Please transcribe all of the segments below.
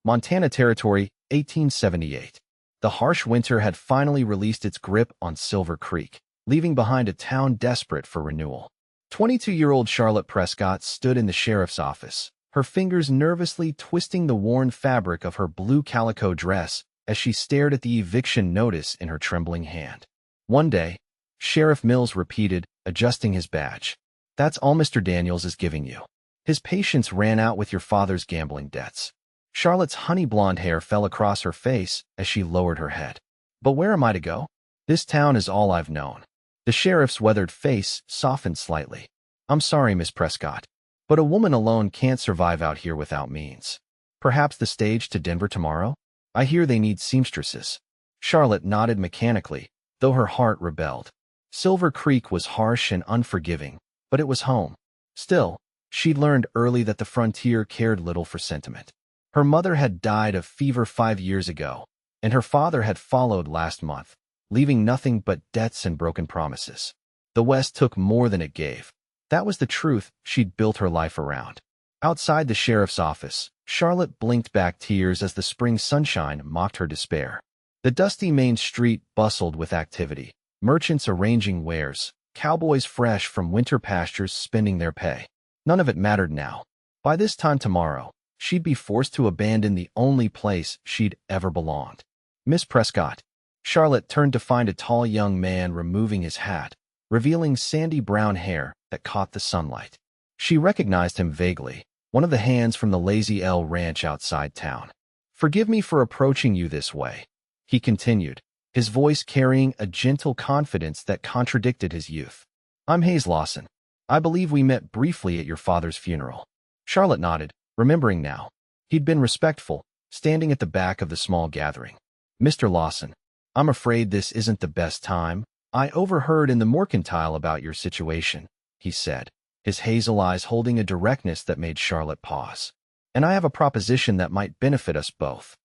Montana Territory, 1878. The harsh winter had finally released its grip on Silver Creek, leaving behind a town desperate for renewal. 22-year-old Charlotte Prescott stood in the sheriff's office, her fingers nervously twisting the worn fabric of her blue calico dress as she stared at the eviction notice in her trembling hand. One day, Sheriff Mills repeated, adjusting his badge. "That's all Mr. Daniels is giving you. His patience ran out with your father's gambling debts." Charlotte's honey-blonde hair fell across her face as she lowered her head. "But where am I to go? This town is all I've known." The sheriff's weathered face softened slightly. "I'm sorry, Miss Prescott, but a woman alone can't survive out here without means. Perhaps the stage to Denver tomorrow? I hear they need seamstresses." Charlotte nodded mechanically, though her heart rebelled. Silver Creek was harsh and unforgiving, but it was home. Still, she'd learned early that the frontier cared little for sentiment. Her mother had died of fever 5 years ago, and her father had followed last month, leaving nothing but debts and broken promises. The West took more than it gave. That was the truth she'd built her life around. Outside the sheriff's office, Charlotte blinked back tears as the spring sunshine mocked her despair. The dusty main street bustled with activity, merchants arranging wares, cowboys fresh from winter pastures spending their pay. None of it mattered now. By this time tomorrow, she'd be forced to abandon the only place she'd ever belonged. "Miss Prescott." Charlotte turned to find a tall young man removing his hat, revealing sandy brown hair that caught the sunlight. She recognized him vaguely, one of the hands from the Lazy L Ranch outside town. "Forgive me for approaching you this way," he continued, his voice carrying a gentle confidence that contradicted his youth. "I'm Hayes Lawson. I believe we met briefly at your father's funeral." Charlotte nodded, remembering now. He'd been respectful, standing at the back of the small gathering. "Mr. Lawson, I'm afraid this isn't the best time. I overheard in the mercantile about your situation," he said, his hazel eyes holding a directness that made Charlotte pause. "And I have a proposition that might benefit us both."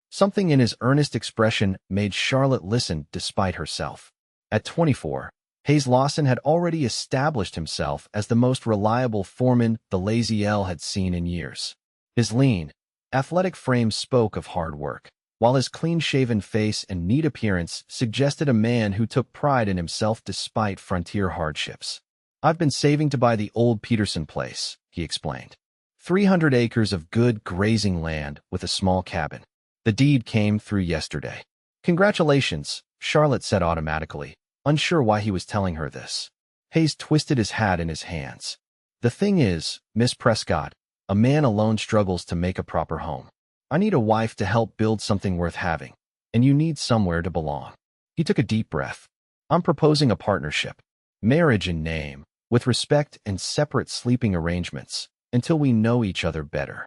Something in his earnest expression made Charlotte listen despite herself. At 24, Hayes Lawson had already established himself as the most reliable foreman the Lazy L had seen in years. His lean, athletic frame spoke of hard work, while his clean-shaven face and neat appearance suggested a man who took pride in himself despite frontier hardships. "I've been saving to buy the old Peterson place," he explained. 300 acres of good grazing land with a small cabin. The deed came through yesterday. "Congratulations," Charlotte said automatically, unsure why he was telling her this. Hayes twisted his hat in his hands. "The thing is, Miss Prescott, a man alone struggles to make a proper home. I need a wife to help build something worth having, and you need somewhere to belong." He took a deep breath. "I'm proposing a partnership, marriage in name, with respect and separate sleeping arrangements, until we know each other better."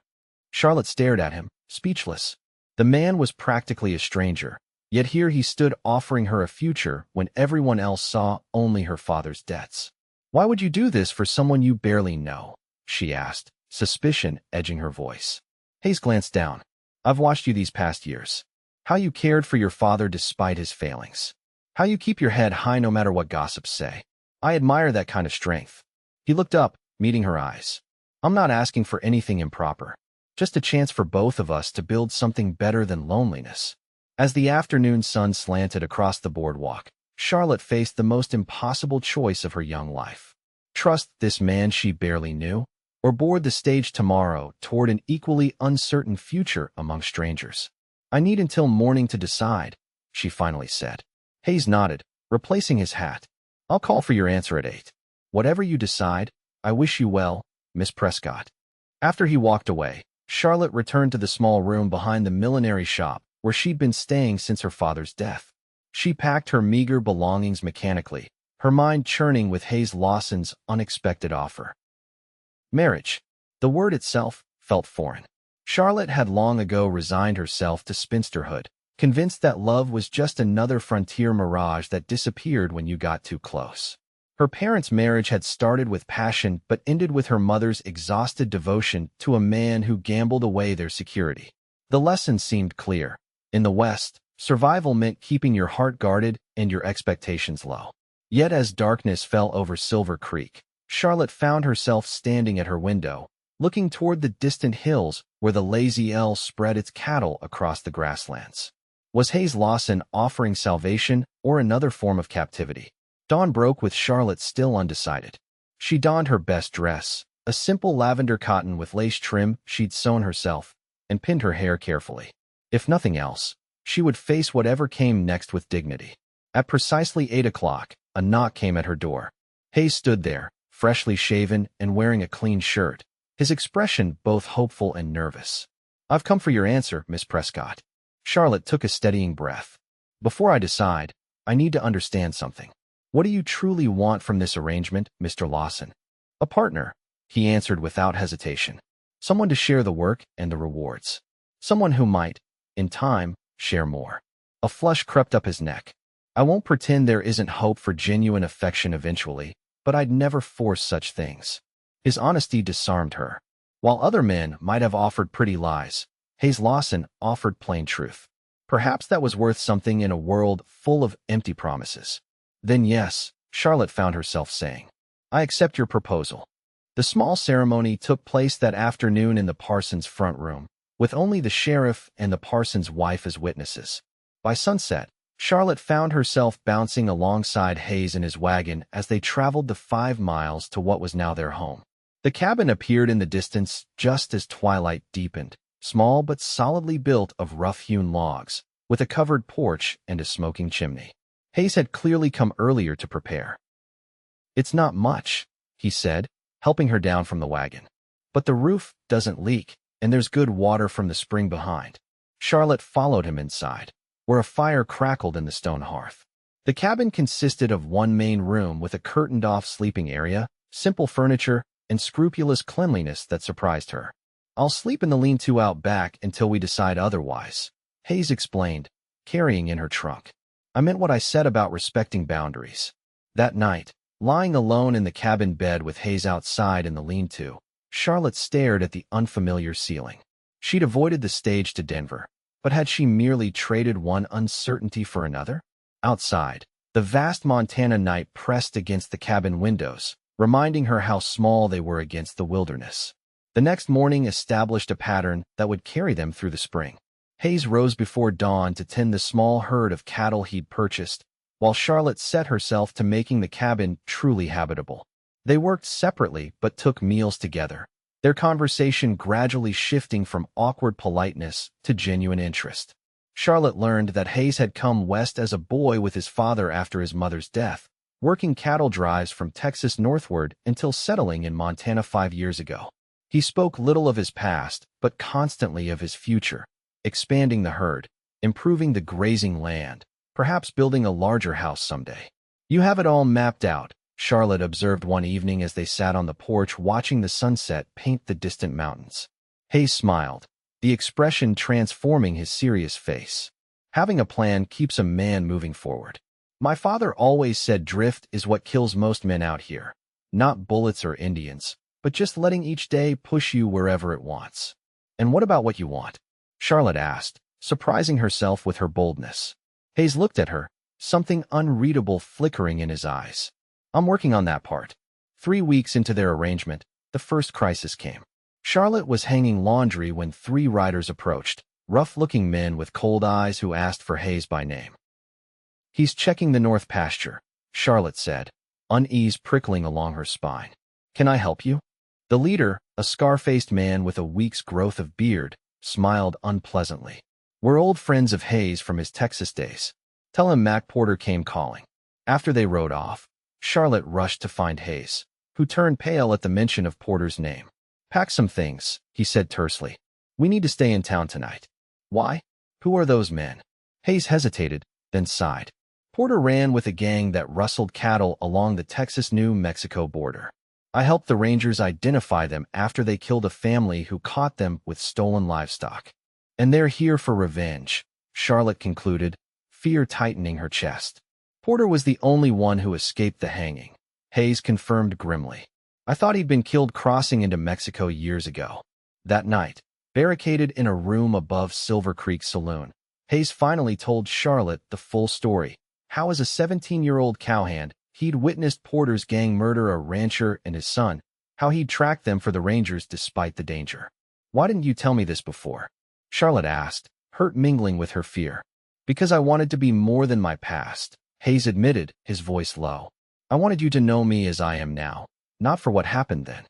Charlotte stared at him, speechless. The man was practically a stranger, yet here he stood offering her a future when everyone else saw only her father's debts. "Why would you do this for someone you barely know?" she asked, suspicion edging her voice. Hayes glanced down. "I've watched you these past years. How you cared for your father despite his failings. How you keep your head high no matter what gossips say. I admire that kind of strength." He looked up, meeting her eyes. "I'm not asking for anything improper. Just a chance for both of us to build something better than loneliness." As the afternoon sun slanted across the boardwalk, Charlotte faced the most impossible choice of her young life. Trust this man she barely knew, or board the stage tomorrow toward an equally uncertain future among strangers. "I need until morning to decide," she finally said. Hayes nodded, replacing his hat. "I'll call for your answer at 8. Whatever you decide, I wish you well, Miss Prescott." After he walked away, Charlotte returned to the small room behind the millinery shop where she'd been staying since her father's death. She packed her meager belongings mechanically, her mind churning with Hayes Lawson's unexpected offer. Marriage. The word itself felt foreign. Charlotte had long ago resigned herself to spinsterhood, convinced that love was just another frontier mirage that disappeared when you got too close. Her parents' marriage had started with passion but ended with her mother's exhausted devotion to a man who gambled away their security. The lesson seemed clear. In the West, survival meant keeping your heart guarded and your expectations low. Yet as darkness fell over Silver Creek, Charlotte found herself standing at her window, looking toward the distant hills where the lazy L spread its cattle across the grasslands. Was Hayes Lawson offering salvation or another form of captivity? Dawn broke with Charlotte still undecided. She donned her best dress, a simple lavender cotton with lace trim she'd sewn herself, and pinned her hair carefully. If nothing else, she would face whatever came next with dignity. At precisely 8 o'clock, a knock came at her door. Hayes stood there, freshly shaven and wearing a clean shirt, his expression both hopeful and nervous. "I've come for your answer, Miss Prescott." Charlotte took a steadying breath. "Before I decide, I need to understand something. What do you truly want from this arrangement, Mr. Lawson?" "A partner," he answered without hesitation. "Someone to share the work and the rewards. Someone who might, in time, share more." A flush crept up his neck. "I won't pretend there isn't hope for genuine affection eventually, but I'd never force such things." His honesty disarmed her. While other men might have offered pretty lies, Hayes Lawson offered plain truth. Perhaps that was worth something in a world full of empty promises. "Then yes," Charlotte found herself saying. "I accept your proposal." The small ceremony took place that afternoon in the parson's front room, with only the sheriff and the parson's wife as witnesses. By sunset, Charlotte found herself bouncing alongside Hayes in his wagon as they traveled the 5 miles to what was now their home. The cabin appeared in the distance just as twilight deepened, small but solidly built of rough-hewn logs, with a covered porch and a smoking chimney. Hayes had clearly come earlier to prepare. "It's not much," he said, helping her down from the wagon. "But the roof doesn't leak, and there's good water from the spring behind." Charlotte followed him inside, where a fire crackled in the stone hearth. The cabin consisted of one main room with a curtained-off sleeping area, simple furniture, and scrupulous cleanliness that surprised her. "I'll sleep in the lean-to out back until we decide otherwise," Hayes explained, carrying in her trunk. "I meant what I said about respecting boundaries." That night, lying alone in the cabin bed with Hayes outside in the lean-to, Charlotte stared at the unfamiliar ceiling. She'd avoided the stage to Denver, but had she merely traded one uncertainty for another? Outside, the vast Montana night pressed against the cabin windows, reminding her how small they were against the wilderness. The next morning established a pattern that would carry them through the spring. Hayes rose before dawn to tend the small herd of cattle he'd purchased, while Charlotte set herself to making the cabin truly habitable. They worked separately but took meals together, their conversation gradually shifting from awkward politeness to genuine interest. Charlotte learned that Hayes had come west as a boy with his father after his mother's death, working cattle drives from Texas northward until settling in Montana 5 years ago. He spoke little of his past, but constantly of his future, expanding the herd, improving the grazing land, perhaps building a larger house someday. "You have it all mapped out," Charlotte observed one evening as they sat on the porch watching the sunset paint the distant mountains. Hayes smiled, the expression transforming his serious face. "Having a plan keeps a man moving forward. My father always said drift is what kills most men out here. Not bullets or Indians, but just letting each day push you wherever it wants." "And what about what you want?" Charlotte asked, surprising herself with her boldness. Hayes looked at her, something unreadable flickering in his eyes. "I'm working on that part." 3 weeks into their arrangement, the first crisis came. Charlotte was hanging laundry when 3 riders approached, rough-looking men with cold eyes who asked for Hayes by name. "He's checking the north pasture," Charlotte said, unease prickling along her spine. "Can I help you?" The leader, a scar-faced man with a week's growth of beard, smiled unpleasantly. "We're old friends of Hayes from his Texas days. Tell him Mac Porter came calling." After they rode off, Charlotte rushed to find Hayes, who turned pale at the mention of Porter's name. "Pack some things," he said tersely. "We need to stay in town tonight." "Why? Who are those men?" Hayes hesitated, then sighed. Porter ran with a gang that rustled cattle along the Texas-New Mexico border. "I helped the Rangers identify them after they killed a family who caught them with stolen livestock. And they're here for revenge," Charlotte concluded, fear tightening her chest. "Porter was the only one who escaped the hanging," Hayes confirmed grimly. "I thought he'd been killed crossing into Mexico years ago." That night, barricaded in a room above Silver Creek Saloon, Hayes finally told Charlotte the full story, how as a 17-year-old cowhand, he'd witnessed Porter's gang murder a rancher and his son, how he'd tracked them for the Rangers despite the danger. "Why didn't you tell me this before?" Charlotte asked, hurt mingling with her fear. "Because I wanted to be more than my past," Hayes admitted, his voice low. "I wanted you to know me as I am now, not for what happened then."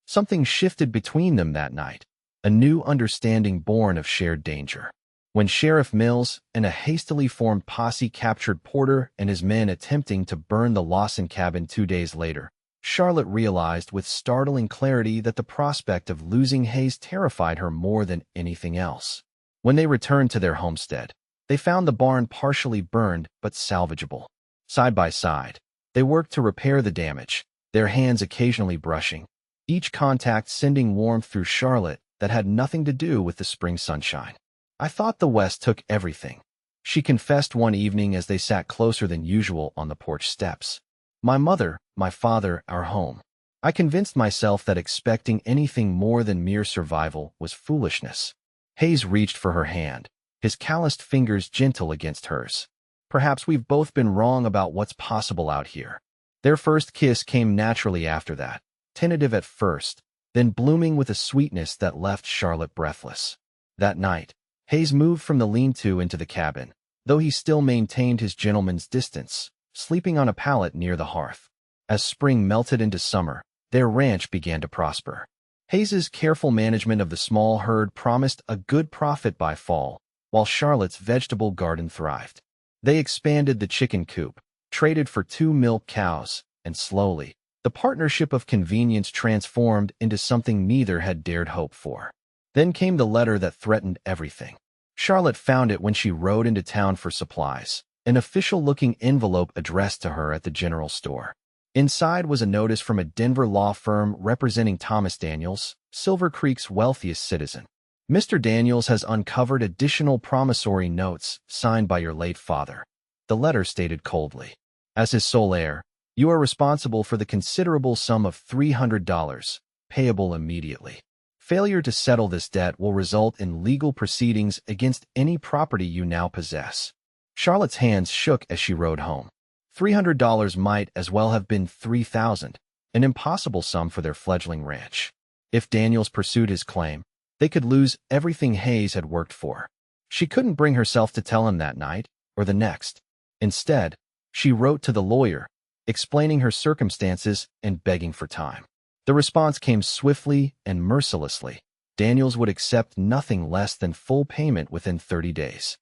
Something shifted between them that night, a new understanding born of shared danger. When Sheriff Mills and a hastily formed posse captured Porter and his men attempting to burn the Lawson cabin 2 days later, Charlotte realized with startling clarity that the prospect of losing Hayes terrified her more than anything else. When they returned to their homestead, they found the barn partially burned but salvageable. Side by side, they worked to repair the damage, their hands occasionally brushing, each contact sending warmth through Charlotte that had nothing to do with the spring sunshine. "I thought the West took everything," she confessed one evening as they sat closer than usual on the porch steps. "My mother, my father, our home. I convinced myself that expecting anything more than mere survival was foolishness." Hayes reached for her hand, his calloused fingers gentle against hers. "Perhaps we've both been wrong about what's possible out here." Their first kiss came naturally after that, tentative at first, then blooming with a sweetness that left Charlotte breathless. That night, Hayes moved from the lean-to into the cabin, though he still maintained his gentleman's distance, sleeping on a pallet near the hearth. As spring melted into summer, their ranch began to prosper. Hayes's careful management of the small herd promised a good profit by fall, while Charlotte's vegetable garden thrived. They expanded the chicken coop, traded for 2 milk cows, and slowly, the partnership of convenience transformed into something neither had dared hope for. Then came the letter that threatened everything. Charlotte found it when she rode into town for supplies, an official-looking envelope addressed to her at the general store. Inside was a notice from a Denver law firm representing Thomas Daniels, Silver Creek's wealthiest citizen. "Mr. Daniels has uncovered additional promissory notes signed by your late father," the letter stated coldly. "As his sole heir, you are responsible for the considerable sum of $300, payable immediately. Failure to settle this debt will result in legal proceedings against any property you now possess." Charlotte's hands shook as she rode home. $300 might as well have been $3,000, an impossible sum for their fledgling ranch. If Daniels pursued his claim, they could lose everything Hayes had worked for. She couldn't bring herself to tell him that night, or the next. Instead, she wrote to the lawyer, explaining her circumstances and begging for time. The response came swiftly and mercilessly. Daniels would accept nothing less than full payment within 30 days.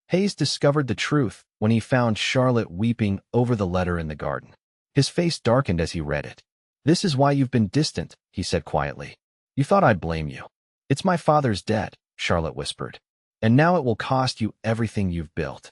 Hayes discovered the truth when he found Charlotte weeping over the letter in the garden. His face darkened as he read it. "This is why you've been distant," he said quietly. "You thought I'd blame you." "It's my father's debt," Charlotte whispered. "And now it will cost you everything you've built."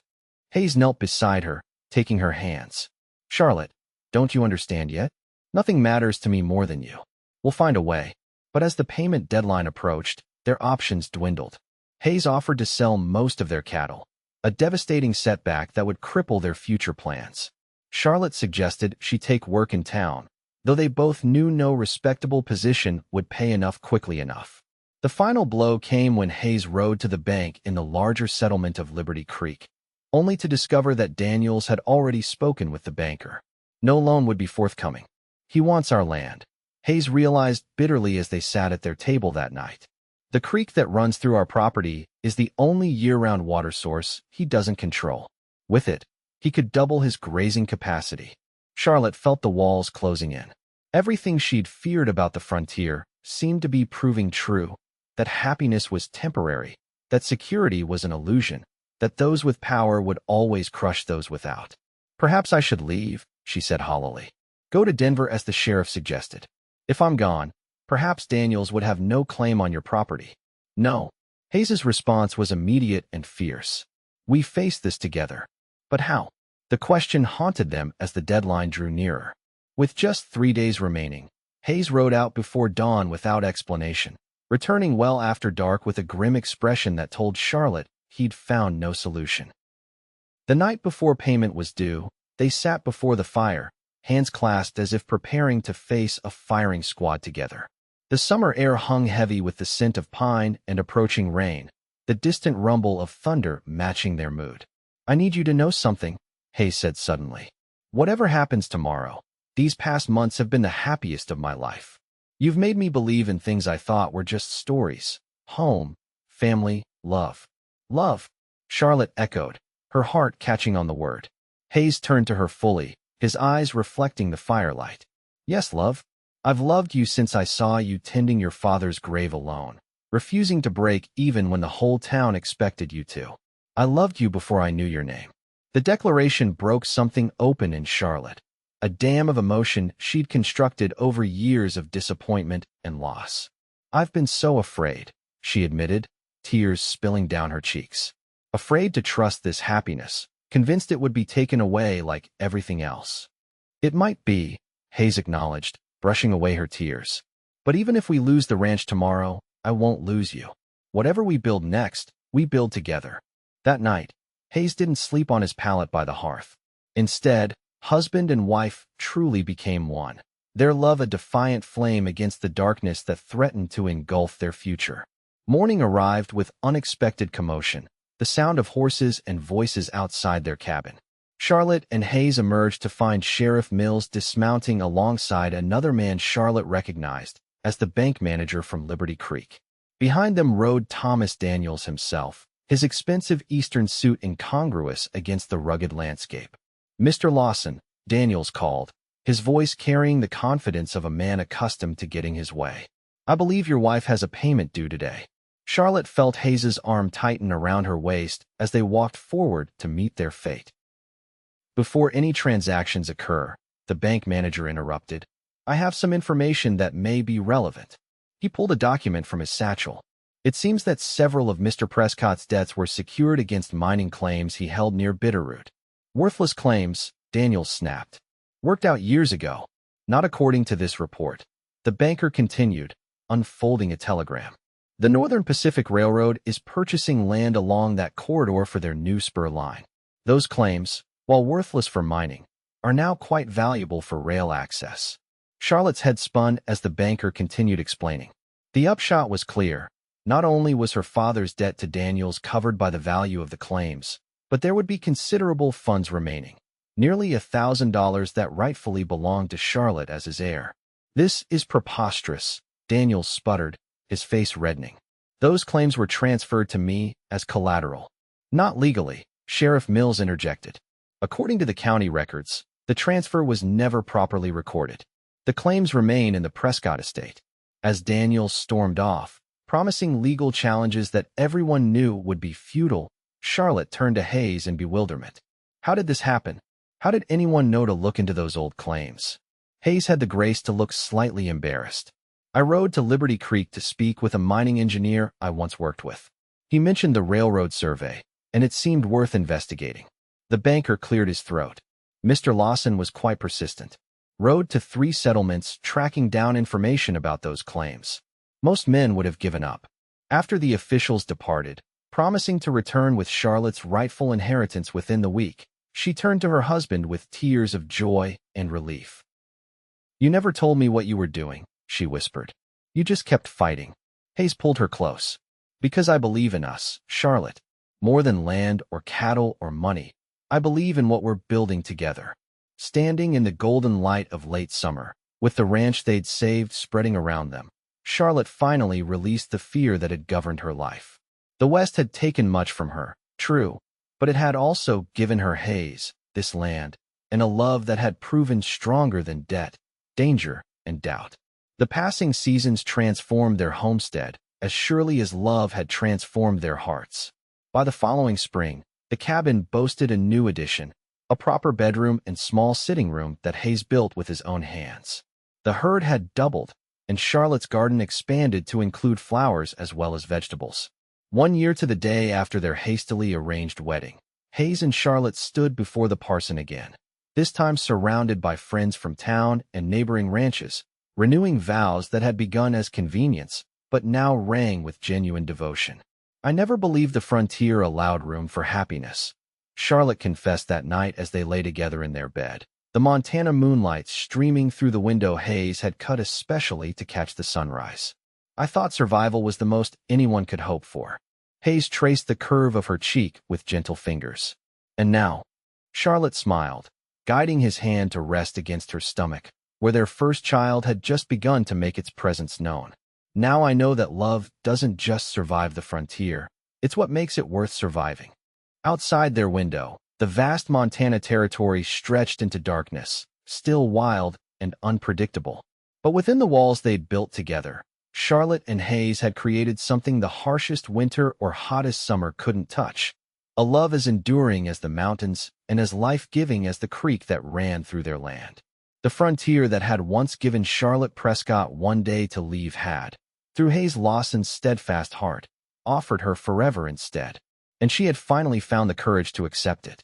Hayes knelt beside her, taking her hands. "Charlotte, don't you understand yet? Nothing matters to me more than you. We'll find a way." But as the payment deadline approached, their options dwindled. Hayes offered to sell most of their cattle, a devastating setback that would cripple their future plans. Charlotte suggested she take work in town, though they both knew no respectable position would pay enough quickly enough. The final blow came when Hayes rode to the bank in the larger settlement of Liberty Creek, only to discover that Daniels had already spoken with the banker. No loan would be forthcoming. "He wants our land," Hayes realized bitterly as they sat at their table that night. "The creek that runs through our property is the only year-round water source he doesn't control. With it, he could double his grazing capacity." Charlotte felt the walls closing in. Everything she'd feared about the frontier seemed to be proving true, that happiness was temporary, that security was an illusion, that those with power would always crush those without. "Perhaps I should leave," she said hollowly. "Go to Denver as the sheriff suggested. If I'm gone, perhaps Daniels would have no claim on your property." "No." Hayes's response was immediate and fierce. "We face this together." But how? The question haunted them as the deadline drew nearer. With just 3 days remaining, Hayes rode out before dawn without explanation, returning well after dark with a grim expression that told Charlotte he'd found no solution. The night before payment was due, they sat before the fire, hands clasped as if preparing to face a firing squad together. The summer air hung heavy with the scent of pine and approaching rain, the distant rumble of thunder matching their mood. "I need you to know something," Hayes said suddenly. "Whatever happens tomorrow, These past months have been the happiest of my life. You've made me believe in things I thought were just stories. Home, family, love. Love, Charlotte echoed, her heart catching on the word. Hayes turned to her fully, his eyes reflecting the firelight. Yes, love. I've loved you since I saw you tending your father's grave alone, refusing to break even when the whole town expected you to. I loved you before I knew your name. The declaration broke something open in Charlotte, a dam of emotion she'd constructed over years of disappointment and loss. I've been so afraid, she admitted, tears spilling down her cheeks. Afraid to trust this happiness, convinced it would be taken away like everything else. It might be, Hayes acknowledged, brushing away her tears. But even if we lose the ranch tomorrow, I won't lose you. Whatever we build next, we build together. That night, Hayes didn't sleep on his pallet by the hearth. Instead, husband and wife truly became one, their love a defiant flame against the darkness that threatened to engulf their future. Morning arrived with unexpected commotion, the sound of horses and voices outside their cabin. Charlotte and Hayes emerged to find Sheriff Mills dismounting alongside another man Charlotte recognized as the bank manager from Liberty Creek. Behind them rode Thomas Daniels himself, his expensive Eastern suit incongruous against the rugged landscape. Mr. Lawson, Daniels called, his voice carrying the confidence of a man accustomed to getting his way. I believe your wife has a payment due today. Charlotte felt Hayes's arm tighten around her waist as they walked forward to meet their fate. Before any transactions occur, the bank manager interrupted. I have some information that may be relevant. He pulled a document from his satchel. It seems that several of Mr. Prescott's debts were secured against mining claims he held near Bitterroot. Worthless claims, Daniels snapped. Worked out years ago. Not according to this report. The banker continued, unfolding a telegram. The Northern Pacific Railroad is purchasing land along that corridor for their new spur line. Those claims, while worthless for mining, are now quite valuable for rail access. Charlotte's head spun as the banker continued explaining. The upshot was clear. Not only was her father's debt to Daniels covered by the value of the claims, but there would be considerable funds remaining. Nearly $1,000 that rightfully belonged to Charlotte as his heir. This is preposterous, Daniels sputtered, his face reddening. Those claims were transferred to me as collateral. Not legally, Sheriff Mills interjected. According to the county records, the transfer was never properly recorded. The claims remain in the Prescott estate. As Daniels stormed off, promising legal challenges that everyone knew would be futile, Charlotte turned to Hayes in bewilderment. How did this happen? How did anyone know to look into those old claims? Hayes had the grace to look slightly embarrassed. I rode to Liberty Creek to speak with a mining engineer I once worked with. He mentioned the railroad survey, and it seemed worth investigating. The banker cleared his throat. Mr. Lawson was quite persistent. Rode to 3 settlements tracking down information about those claims. Most men would have given up. After the officials departed, promising to return with Charlotte's rightful inheritance within the week, she turned to her husband with tears of joy and relief. You never told me what you were doing, she whispered. You just kept fighting. Hayes pulled her close. Because I believe in us, Charlotte. More than land or cattle or money. I believe in what we're building together. Standing in the golden light of late summer, with the ranch they'd saved spreading around them, Charlotte finally released the fear that had governed her life. The West had taken much from her, true, but it had also given her Hayes, this land, and a love that had proven stronger than debt, danger, and doubt. The passing seasons transformed their homestead, as surely as love had transformed their hearts. By the following spring, the cabin boasted a new addition, a proper bedroom and small sitting room that Hayes built with his own hands. The herd had doubled, and Charlotte's garden expanded to include flowers as well as vegetables. 1 year to the day after their hastily arranged wedding, Hayes and Charlotte stood before the parson again, this time surrounded by friends from town and neighboring ranches, renewing vows that had begun as convenience, but now rang with genuine devotion. I never believed the frontier allowed room for happiness, Charlotte confessed that night as they lay together in their bed. The Montana moonlight streaming through the window Hayes had cut especially to catch the sunrise. I thought survival was the most anyone could hope for. Hayes traced the curve of her cheek with gentle fingers. And now, Charlotte smiled, guiding his hand to rest against her stomach, where their first child had just begun to make its presence known. Now I know that love doesn't just survive the frontier, it's what makes it worth surviving. Outside their window, the vast Montana territory stretched into darkness, still wild and unpredictable. But within the walls they'd built together, Charlotte and Hayes had created something the harshest winter or hottest summer couldn't touch. A love as enduring as the mountains and as life-giving as the creek that ran through their land. The frontier that had once given Charlotte Prescott one day to leave had, through Hayes Lawson's steadfast heart, offered her forever instead. And she had finally found the courage to accept it.